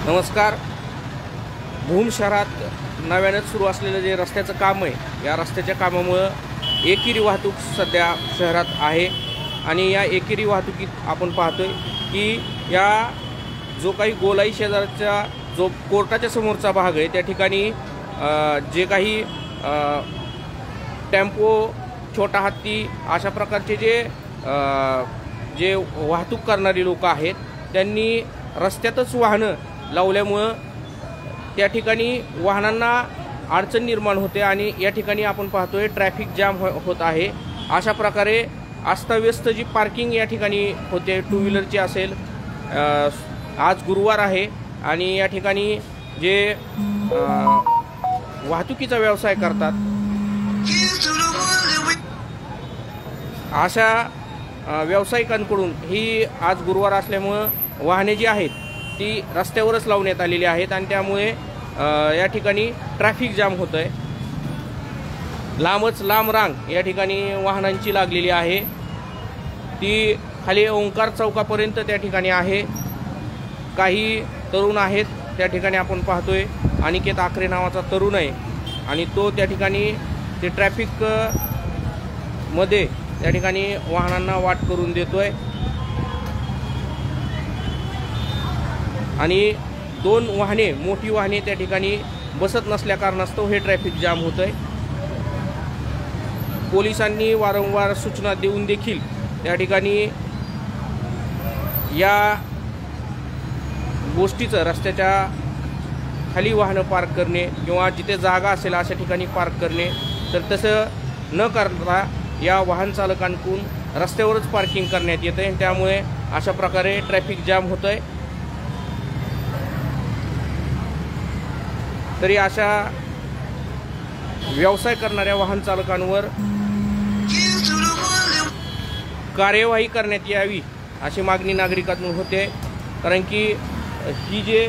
नमस्कार। भूम शहरात नव्याने सुरू असलेलं जे रस्त्याचं काम आहे, या रस्त्याच्या कामामुळे एकेरी वाहतूक सध्या शहरात आहे आणि या एकेरी वाहतुकीत आपण पाहतोय की या जो काही गोलाई शेजारचा जो कोर्टाच्या समोरचा भाग आहे त्या ठिकाणी जे काही टेम्पो, छोटा हत्ती अशा प्रकारचे जे वाहतूक करणारी लोक आहेत त्यांनी रस्त्यातच वाहनं लावल्यामुळं त्या ठिकाणी वाहनांना अडचण निर्माण होते आणि या ठिकाणी आपण पाहतोय ट्रॅफिक जाम होत आहे। अशा प्रकारे अस्ताव्यस्त जी पार्किंग या ठिकाणी होते, टू व्हीलरची असेल, आज गुरुवार आहे आणि या ठिकाणी जे वाहतुकीचा व्यवसाय करतात अशा व्यावसायिकांकडून ही आज गुरुवार असल्यामुळं वाहने जी आहेत ती रस्त्यावरच लावण्यात आलेली आहेत आणि त्यामुळे या ठिकाणी ट्रॅफिक जाम होत आहे। लांब रांग या ठिकाणी वाहनांची लागलेली आहे, ती खाली ओंकार चौकापर्यंत त्या ठिकाणी आहे। काही तरुण आहेत त्या ठिकाणी आपण पाहतोय, अनिकेत आखरे नावाचा तरुण आहे आणि तो त्या ठिकाणी ते ट्रॅफिक मध्ये त्या ठिकाणी वाहनांना वाट करून देतोय आणि दोन वाहने, मोठी वाहने त्या ठिकाणी बसत नसल्या कारणास्तव हे ट्रॅफिक जाम होत आहे। पोलिसांनी वारंवार सूचना देऊन देखील त्या ठिकाणी या गोष्टीचं, रस्त्याच्या खाली वाहनं पार्क करणे किंवा जिथे जागा असेल अशा ठिकाणी पार्क करणे, तर तसं न करता या वाहन चालकांकडून रस्त्यावरच पार्किंग करण्यात येते आणि त्यामुळे अशा प्रकारे ट्रॅफिक जाम होत आहे। तरी अशा व्यवसाय करणाऱ्या वाहन चालकांवर कार्यवाही करण्यात यावी अशी मागणी नागरिकांतून होते, कारण की ही जे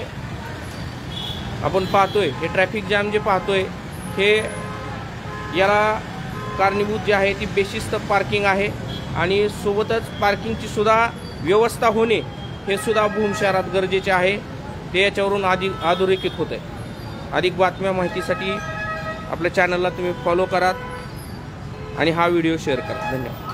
आपण पाहतोय, हे ट्रॅफिक जाम जे पाहतोय, हे याला कारणीभूत जे आहे ती बेशिस्त पार्किंग आहे आणि सोबतच पार्किंगची सुद्धा व्यवस्था होणे हे सुद्धा भूम शहरात गरजेचे आहे। ते याच्यावरून अधोरेखित होत आहे। अधिक बातम्या माहितीसाठी आपल्या चॅनलला तुम्ही फॉलो करा आणि हा व्हिडिओ शेअर करा। धन्यवाद।